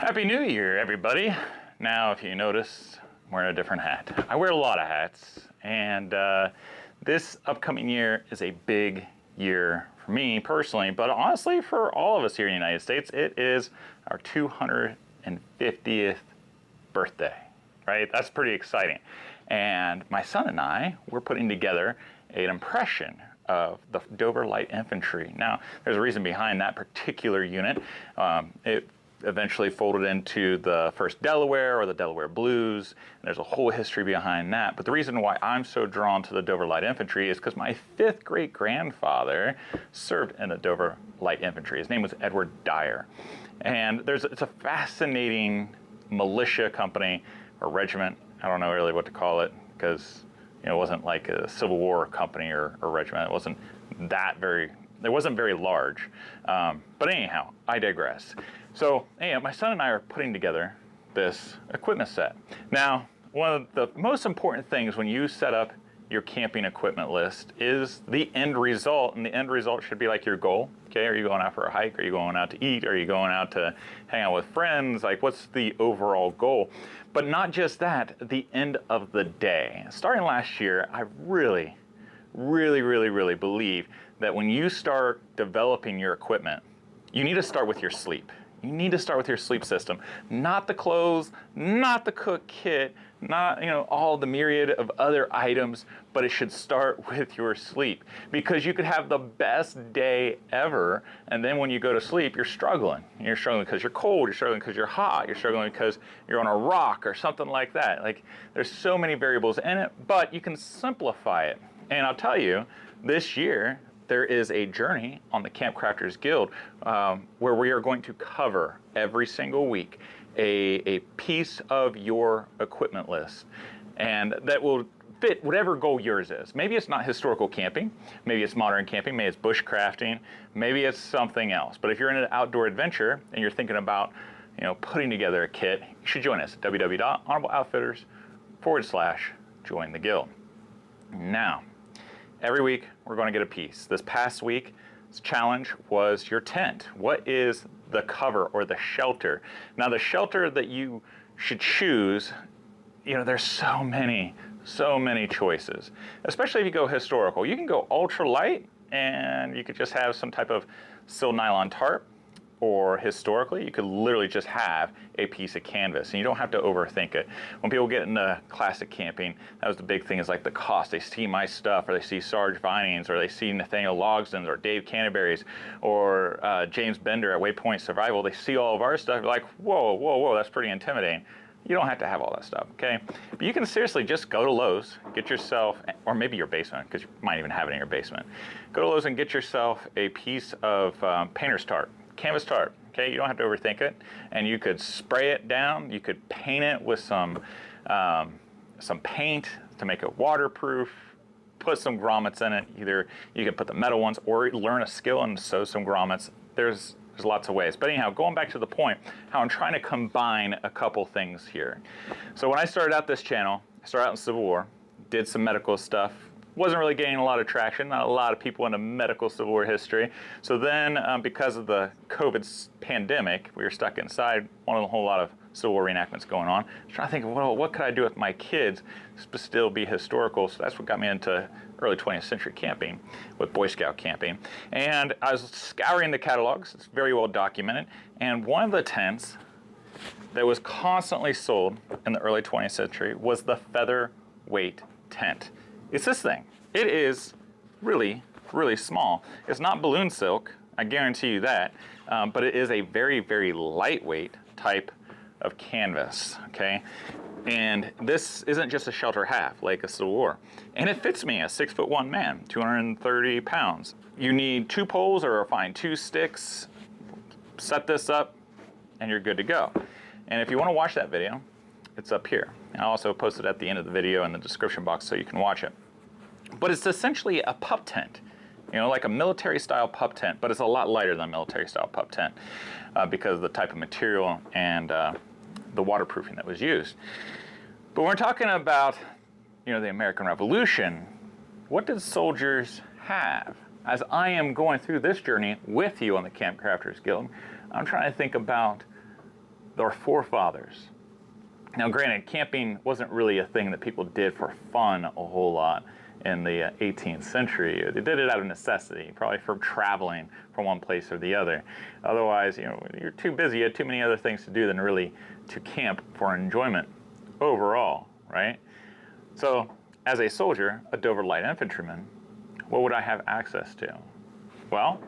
Happy New Year, everybody. Now, if you notice, I'm wearing a different hat. I wear a lot of hats, and this upcoming year is a big year for me personally, but honestly for all of us here in the United States. It is our 250th birthday, right? That's pretty exciting. And my son and I, we're putting together an impression of the Dober Light Infantry. Now, there's a reason behind that particular unit. It eventually folded into the 1st Delaware or the Delaware Blues, and there's a whole history behind that. But the reason why I'm so drawn to the Dober Light Infantry is because my 5th great grandfather served in the Dober Light Infantry. His name was Edward Dyer. And it's a fascinating militia company or regiment. I don't know really what to call it, because it wasn't like a Civil War company or regiment. It wasn't very large. But anyhow, I digress. So my son and I are putting together this equipment set. Now, one of the most important things when you set up your camping equipment list is the end result, and the end result should be like your goal. Okay, are you going out for a hike? Are you going out to eat? Are you going out to hang out with friends? Like, what's the overall goal? But not just that, the end of the day. Starting last year, I really believe that when you start developing your equipment, you need to start with your sleep. You need to start with your sleep system, not the clothes, not the cook kit, not all the myriad of other items, but it should start with your sleep, because you could have the best day ever, and then when you go to sleep, you're struggling. You're struggling because you're cold, you're struggling because you're hot, you're struggling because you're on a rock or something like that. Like, there's so many variables in it, but you can simplify it. And I'll tell you, this year, there is a journey on the Camp Crafters Guild where we are going to cover every single week a piece of your equipment list, and that will fit whatever goal yours is. Maybe it's not historical camping, maybe it's modern camping, maybe it's bushcrafting, maybe it's something else. But if you're in an outdoor adventure and you're thinking about putting together a kit, you should join us at www.honorableoutfitters.com/join the guild. Now, every week, we're going to get a piece. This past week's challenge was your tent. What is the cover or the shelter? Now, the shelter that you should choose, there's so many choices, especially if you go historical. You can go ultra light, and you could just have some type of silk nylon tarp, or historically, you could literally just have a piece of canvas, and you don't have to overthink it. When people get into classic camping, that was the big thing, is like the cost. They see my stuff, or they see Sarge Vinings, or they see Nathaniel Logsdon's, or Dave Canterbury's, or James Bender at Waypoint Survival. They see all of our stuff, like, whoa, that's pretty intimidating. You don't have to have all that stuff, okay? But you can seriously just go to Lowe's, get yourself, or maybe your basement, because you might even have it in your basement. Go to Lowe's and get yourself a piece of painter's tarp. Canvas tarp, okay? You don't have to overthink it, and you could spray it down. You could paint it with some paint to make it waterproof. Put some grommets in it. Either you can put the metal ones, or learn a skill and sew some grommets. There's lots of ways. But anyhow, going back to the point, how I'm trying to combine a couple things here. So when I started out this channel, I started out in Civil War, did some medical stuff. Wasn't really gaining a lot of traction, not a lot of people into medical Civil War history. So then, because of the COVID pandemic, we were stuck inside, a whole lot of Civil War reenactments going on. I was trying to think, well, what could I do with my kids but still be historical? So that's what got me into early 20th century camping with Boy Scout camping. And I was scouring the catalogs, it's very well documented, and one of the tents that was constantly sold in the early 20th century was the Featherweight tent. It's this thing. It is really small. It's not balloon silk, I guarantee you that, but it is a very lightweight type of canvas, okay? And this isn't just a shelter half like a Civil War. And it fits me, a 6'1" man, 230 pounds. You need 2 poles, or find 2 sticks, set this up, and you're good to go. And if you want to watch that video, it's up here. And I'll also post it at the end of the video in the description box so you can watch it. But it's essentially a pup tent, like a military style pup tent, but it's a lot lighter than a military style pup tent because of the type of material and the waterproofing that was used. But when we're talking about, the American Revolution, what did soldiers have? As I am going through this journey with you on the Camp Crafters Guild, I'm trying to think about our forefathers. Now, granted, camping wasn't really a thing that people did for fun a whole lot in the 18th century. They did it out of necessity, probably for traveling from one place or the other. Otherwise, you're too busy, you had too many other things to do than really to camp for enjoyment overall, right? So, as a soldier, a Dover light infantryman, what would I have access to? Well,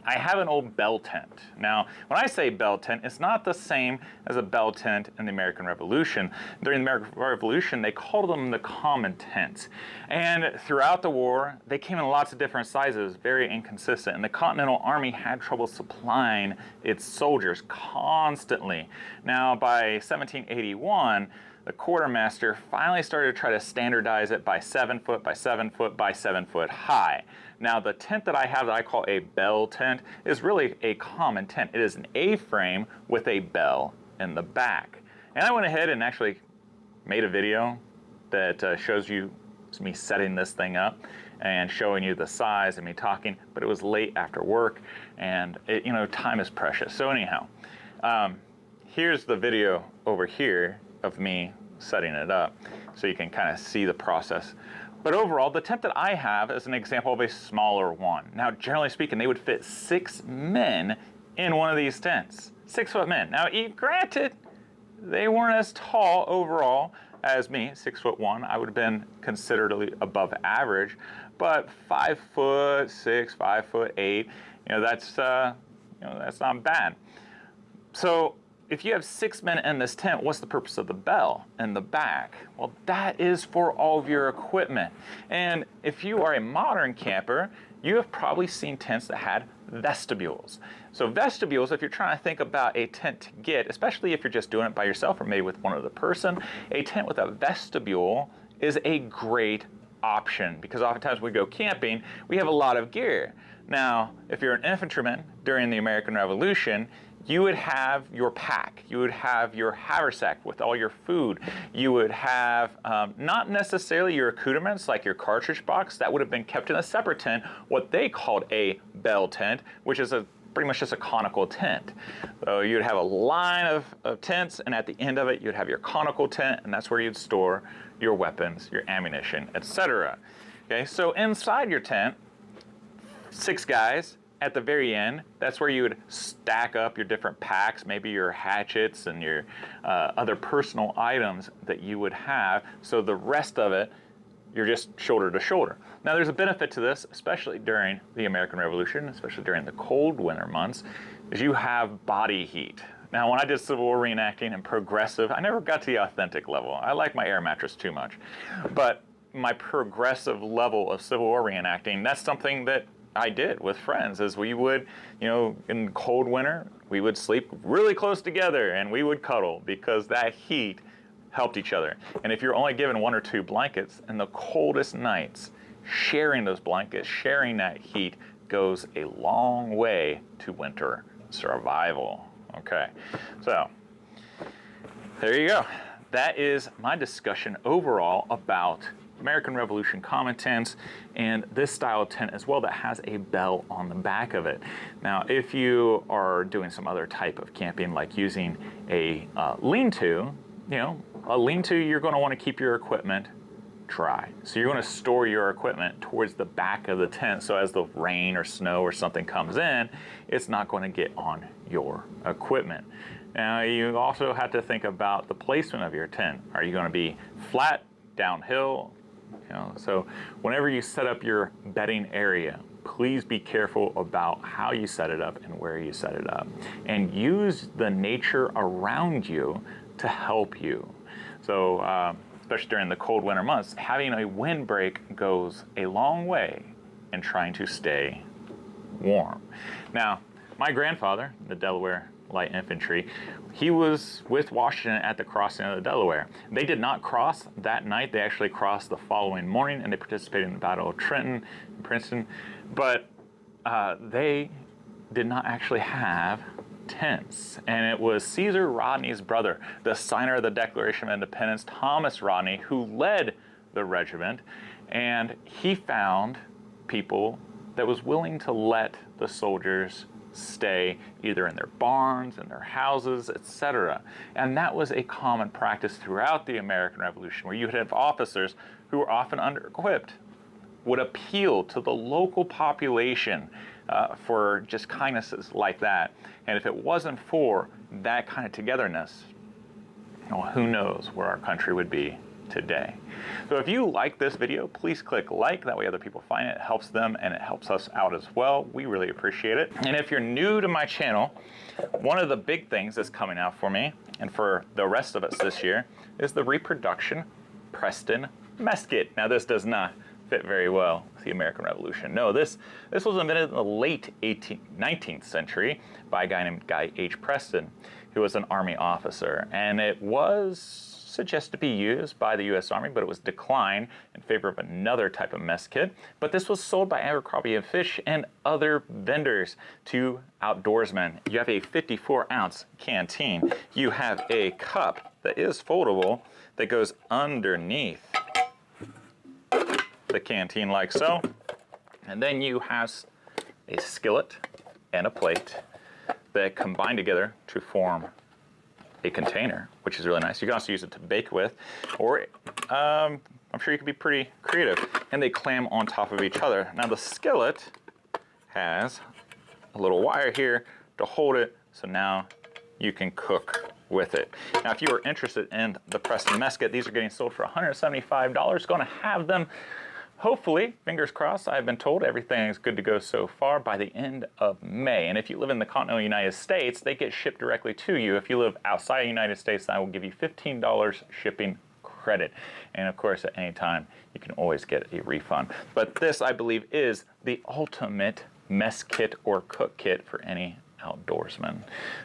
I have an old bell tent. Now, when I say bell tent, it's not the same as a bell tent in the American Revolution. During the American Revolution, they called them the common tents. And throughout the war, they came in lots of different sizes, very inconsistent. And the Continental Army had trouble supplying its soldiers constantly. Now, by 1781, the quartermaster finally started to try to standardize it by 7 foot by 7 foot by 7 foot high. Now, the tent that I have that I call a bell tent is really a common tent. It is an A-frame with a bell in the back. And I went ahead and actually made a video that shows you me setting this thing up and showing you the size and me talking, but it was late after work, and time is precious. So anyhow, here's the video over here of me setting it up so you can kind of see the process. But overall, the tent that I have is an example of a smaller one. Now, generally speaking, they would fit 6 men in one of these tents. 6-foot men. Now, granted, they weren't as tall overall as me, 6'1". I would have been considerably above average, but 5'6", 5'8", that's not bad. So, if you have 6 men in this tent, what's the purpose of the bell in the back? Well, that is for all of your equipment. And if you are a modern camper, you have probably seen tents that had vestibules. So vestibules, if you're trying to think about a tent to get, especially if you're just doing it by yourself or maybe with one other person, a tent with a vestibule is a great option, because oftentimes when we go camping, we have a lot of gear. Now, if you're an infantryman during the American Revolution, you would have your pack, you would have your haversack with all your food, you would have not necessarily your accoutrements like your cartridge box, that would have been kept in a separate tent, what they called a bell tent, which is pretty much just a conical tent. So you'd have a line of tents, and at the end of it you'd have your conical tent, and that's where you'd store your weapons, your ammunition, etc. Okay, so inside your tent, 6 guys. At the very end, that's where you would stack up your different packs, maybe your hatchets and your other personal items that you would have. So the rest of it, you're just shoulder to shoulder. Now, there's a benefit to this, especially during the American Revolution, especially during the cold winter months, is you have body heat. Now, when I did Civil War reenacting and progressive, I never got to the authentic level. I like my air mattress too much. But my progressive level of Civil War reenacting, that's something that I did with friends, as we would, in cold winter, we would sleep really close together and we would cuddle because that heat helped each other. And if you're only given 1 or 2 blankets in the coldest nights, sharing those blankets, sharing that heat goes a long way to winter survival. Okay, so there you go. That is my discussion overall about American Revolution common tents and this style of tent as well that has a bell on the back of it. Now, if you are doing some other type of camping, like using a lean-to, a lean-to, you're going to want to keep your equipment dry. So you're going to store your equipment towards the back of the tent, so as the rain or snow or something comes in, it's not going to get on your equipment. Now, you also have to think about the placement of your tent. Are you going to be flat, downhill? So whenever you set up your bedding area, please be careful about how you set it up and where you set it up, and use the nature around you to help you. So especially during the cold winter months, having a windbreak goes a long way in trying to stay warm. Now, my grandfather, the Delaware Light Infantry, he was with Washington at the crossing of the Delaware. They did not cross that night. They actually crossed the following morning, and they participated in the Battle of Trenton and Preston. But they did not actually have tents. And it was Caesar Rodney's brother, the signer of the Declaration of Independence, Thomas Rodney, who led the regiment. And he found people that was willing to let the soldiers stay either in their barns, in their houses, etc. And that was a common practice throughout the American Revolution, where you would have officers who were often under-equipped, would appeal to the local population for just kindnesses like that. And if it wasn't for that kind of togetherness, well, who knows where our country would be today. So if you like this video, please click like. That way other people find it. It helps them and it helps us out as well. We really appreciate it. And if you're new to my channel, one of the big things that's coming out for me and for the rest of us this year is the reproduction Preston mess kit. Now this does not fit very well with the American Revolution. No, this was invented in the late 19th century by a guy named Guy H. Preston, who was an Army officer. And it was suggested to be used by the U.S. Army, but it was declined in favor of another type of mess kit. But this was sold by Abercrombie and Fish and other vendors to outdoorsmen. You have a 54-ounce canteen. You have a cup that is foldable that goes underneath the canteen like so. And then you have a skillet and a plate that combine together to form a container, which is really nice. You can also use it to bake with, or I'm sure you can be pretty creative. And they clam on top of each other. Now the skillet has a little wire here to hold it, so now you can cook with it. Now if you are interested in the Preston mess kit, these are getting sold for $175. Going to have them, hopefully, fingers crossed, I've been told everything is good to go so far by the end of May. And if you live in the continental United States, they get shipped directly to you. If you live outside the United States, I will give you $15 shipping credit. And of course, at any time, you can always get a refund. But this, I believe, is the ultimate mess kit or cook kit for any outdoorsman.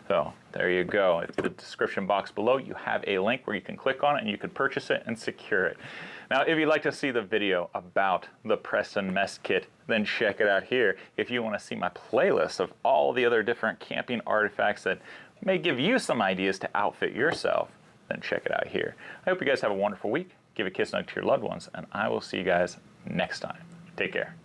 So there you go. It's the description box below. You have a link where you can click on it and you can purchase it and secure it. Now, if you'd like to see the video about the Preston mess kit, then check it out here. If you want to see my playlist of all the other different camping artifacts that may give you some ideas to outfit yourself, then check it out here. I hope you guys have a wonderful week. Give a kiss and hug to your loved ones, and I will see you guys next time. Take care.